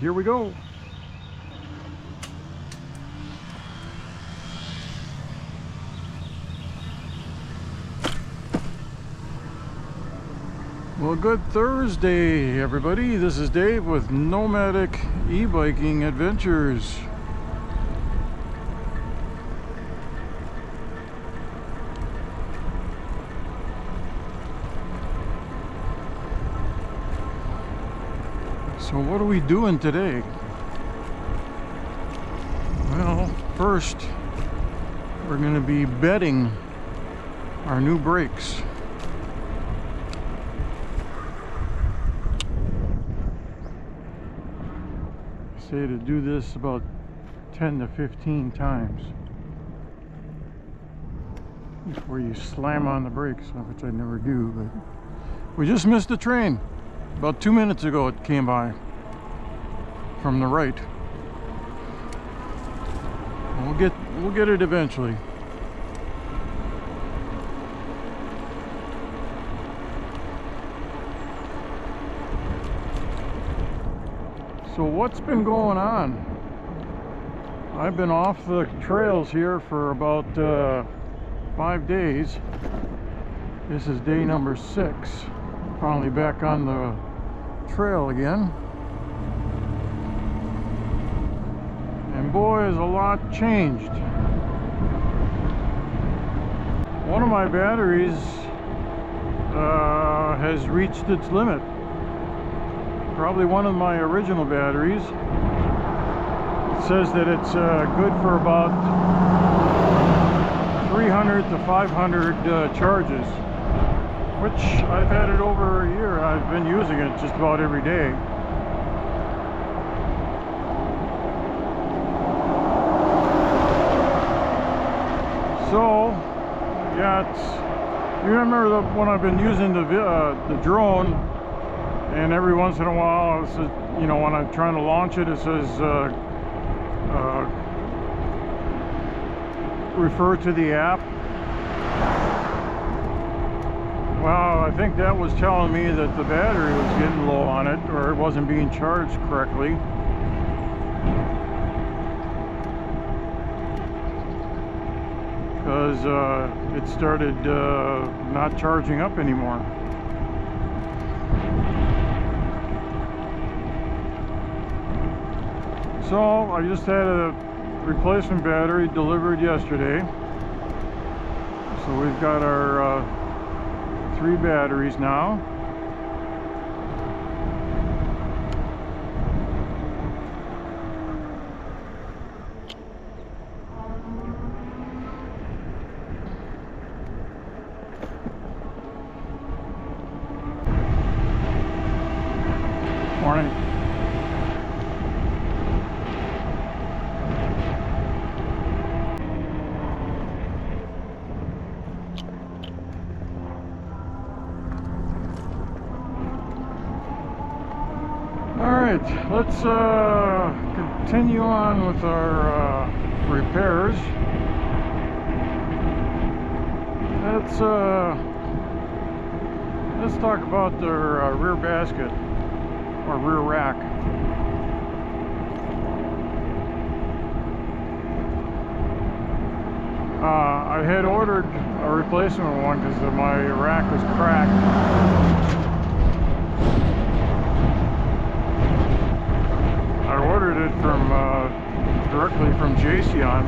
here we go. Well, good Thursday, everybody. This is Dave with Nomadic e-biking adventures. So what are we doing today? Well, first we're going to be bedding our new brakes. I say to do this about 10 to 15 times before you slam on the brakes, which I never do. But we just missed the train. About 2 minutes ago it came by from the right. We'll get it eventually. So what's been going on? I've been off the trails here for about 5 days. This is day number 6. Finally back on the trail again. And boy, has a lot changed. One of my batteries has reached its limit. Probably one of my original batteries. It says that it's good for about 300 to 500 charges, which I've had it over a year. I've been using it just about every day. So, yeah, you remember when I've been using the drone, and every once in a while, it says, you know, when I'm trying to launch it, it says refer to the app. Well, I think that was telling me that the battery was getting low on it, or it wasn't being charged correctly. Because it started not charging up anymore. So I just had a replacement battery delivered yesterday. So we've got our 3 batteries now. Morning. Alright, let's continue on with our repairs. Let's talk about the rear basket, or rear rack. I had ordered a replacement one because my rack was cracked. I ordered it from directly from Jasion.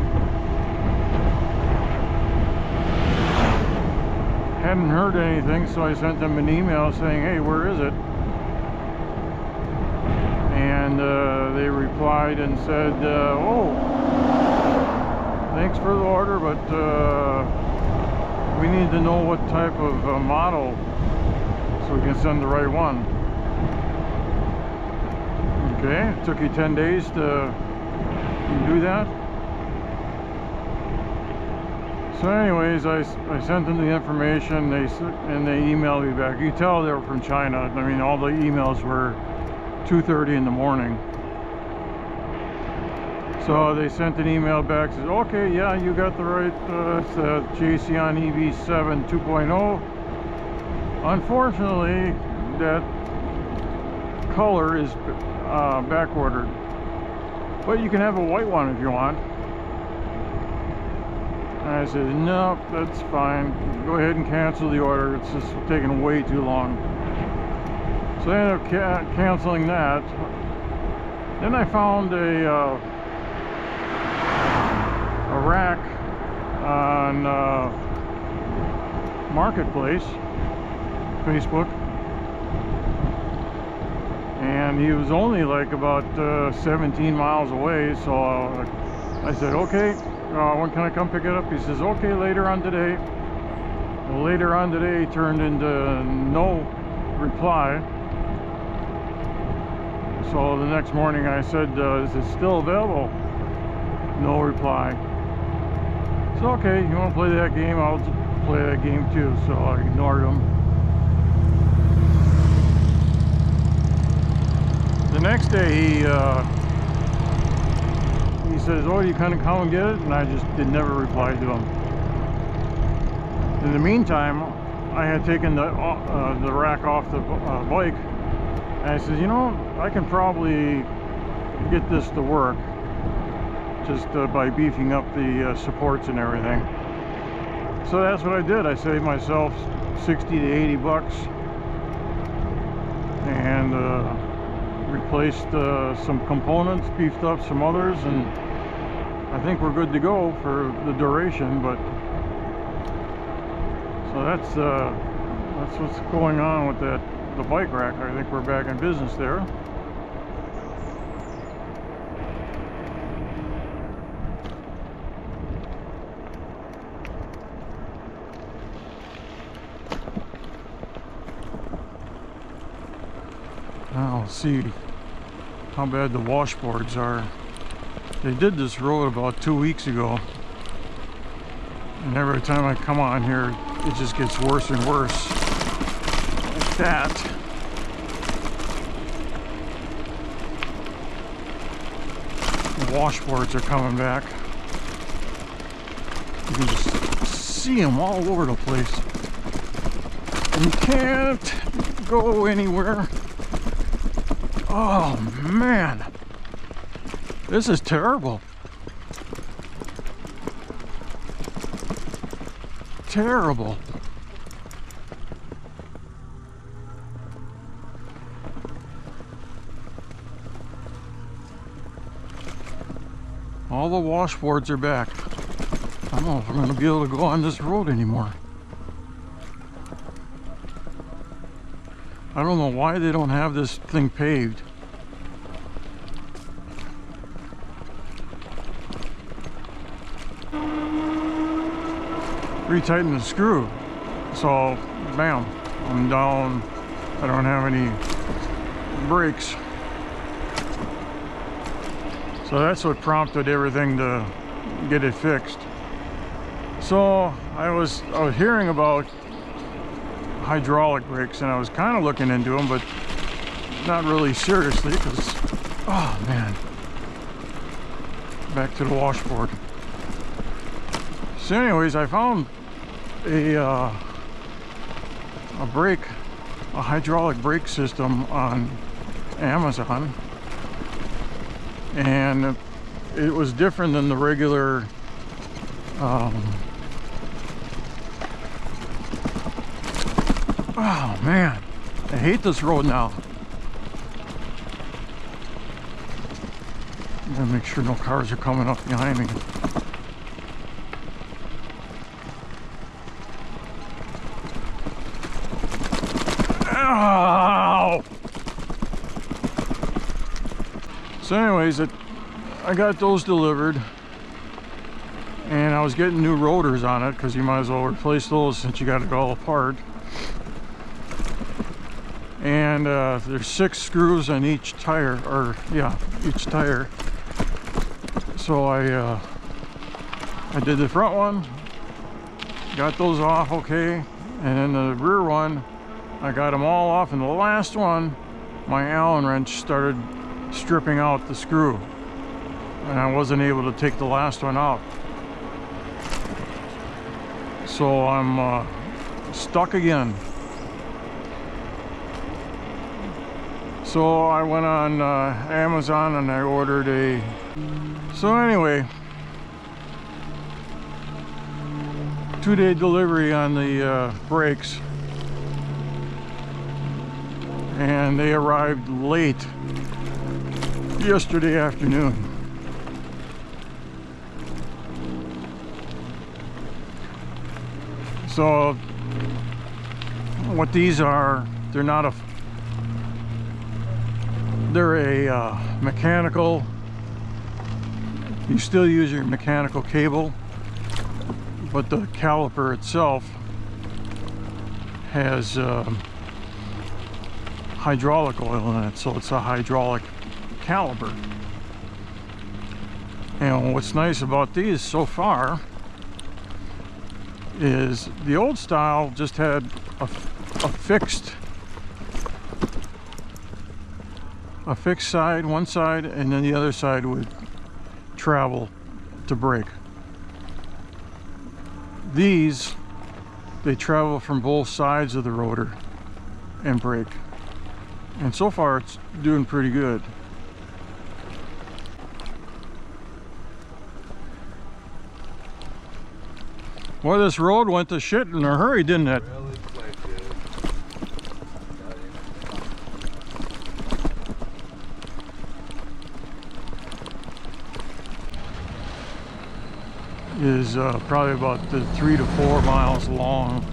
Hadn't heard anything, so I sent them an email saying, "Hey, where is it?" And they replied and said, "Oh, thanks for the order, but we need to know what type of model so we can send the right one." Okay, it took you 10 days to do that. So anyways, I sent them the information, and they emailed me back. You can tell they were from China. I mean, all the emails were 2:30 in the morning. So they sent an email back, says, "Okay, yeah, you got the right, it's the Jasion EB7 2.0. Unfortunately, that color is back ordered, but you can have a white one if you want. And I said, no, that's fine. Go ahead and cancel the order. It's just taking way too long. So I ended up canceling that. Then I found a rack on Marketplace, Facebook. And he was only like about 17 miles away. So I said, okay. When can I come pick it up? He says, okay, later on today. Well, later on today turned into no reply. So the next morning I said, is it still available? No reply. So okay, you want to play that game? I'll play that game too. So I ignored him. The next day he says, oh, you kind of come and get it? And I just never replied to him. In the meantime, I had taken the rack off the bike, and I said, you know, I can probably get this to work just by beefing up the supports and everything. So that's what I did. I saved myself 60 to 80 bucks and replaced some components, beefed up some others, and I think we're good to go for the duration. But so that's what's going on with the bike rack. I think we're back in business there. Now let's see how bad the washboards are. They did this road about 2 weeks ago, and every time I come on here it just gets worse and worse. Like that. The washboards are coming back. You can just see them all over the place. And you can't go anywhere. Oh man, this is terrible. Terrible. All the washboards are back. I don't know if I'm going to be able to go on this road anymore. I don't know why they don't have this thing paved. Retighten the screw. So, bam, I'm down. I don't have any brakes. So that's what prompted everything to get it fixed. So I was hearing about hydraulic brakes, and I was kind of looking into them, but not really seriously, because oh man, back to the washboard. So anyways, I found a hydraulic brake system on Amazon, and it was different than the regular oh man, I hate this road now. I'm gonna make sure no cars are coming up behind me. Ow! So anyways, I got those delivered, and I was getting new rotors on it because you might as well replace those since you got it all apart. And there's 6 screws on each tire, or yeah, each tire. So I did the front one, got those off okay, and then the rear one, I got them all off, and the last one, my Allen wrench started stripping out the screw, and I wasn't able to take the last one out. So I'm stuck again. So I went on Amazon and I ordered a... So anyway, 2-day delivery on the brakes. And they arrived late yesterday afternoon. So what these are, they're a mechanical. You still use your mechanical cable, but the caliper itself has hydraulic oil in it, so it's a hydraulic caliper. And what's nice about these so far is the old style just had a fixed side, one side, and then the other side would travel to brake. These, they travel from both sides of the rotor and brake. And so far it's doing pretty good. Well, this road went to shit in a hurry, didn't it? Well, it's like Is probably about 3 to 4 miles long.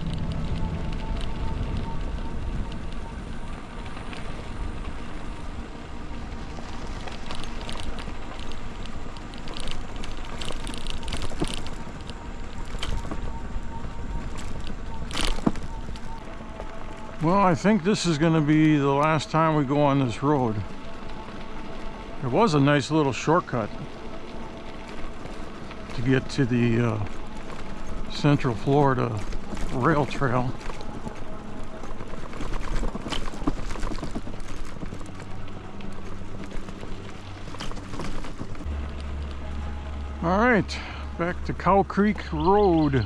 Well, I think this is going to be the last time we go on this road. It was a nice little shortcut to get to the Central Florida rail trail. All right, back to Cow Creek Road.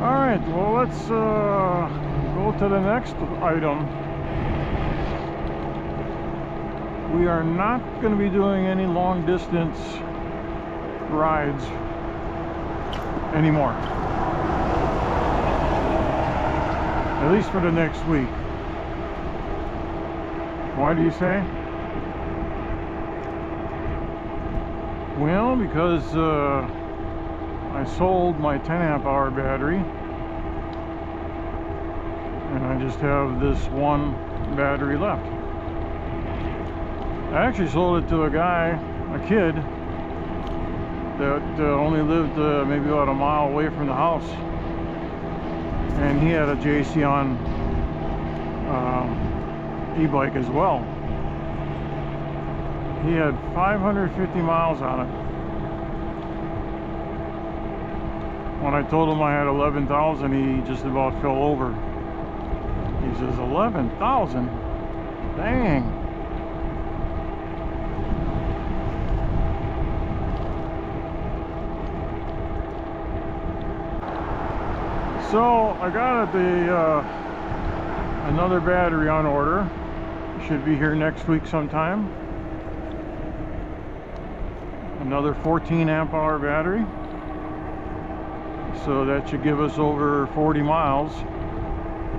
Alright, well, let's go to the next item. We are not going to be doing any long distance rides anymore. At least for the next week. Why do you say? Well, because I sold my 10 amp hour battery and I just have this one battery left. I actually sold it to a guy, a kid, that only lived maybe about a mile away from the house, and he had a Jasion e-bike as well. He had 550 miles on it. When I told him I had 11,000, he just about fell over. He says, 11,000? Dang. So I got another battery on order. Should be here next week sometime. Another 14 amp hour battery. So that should give us over 40 miles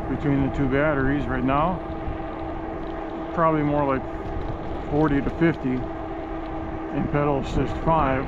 between the two batteries right now. Probably more like 40 to 50 in pedal assist 5.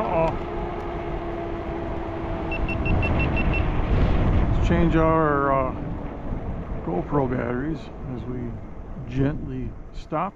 Uh-oh. Let's change our GoPro batteries as we gently stop.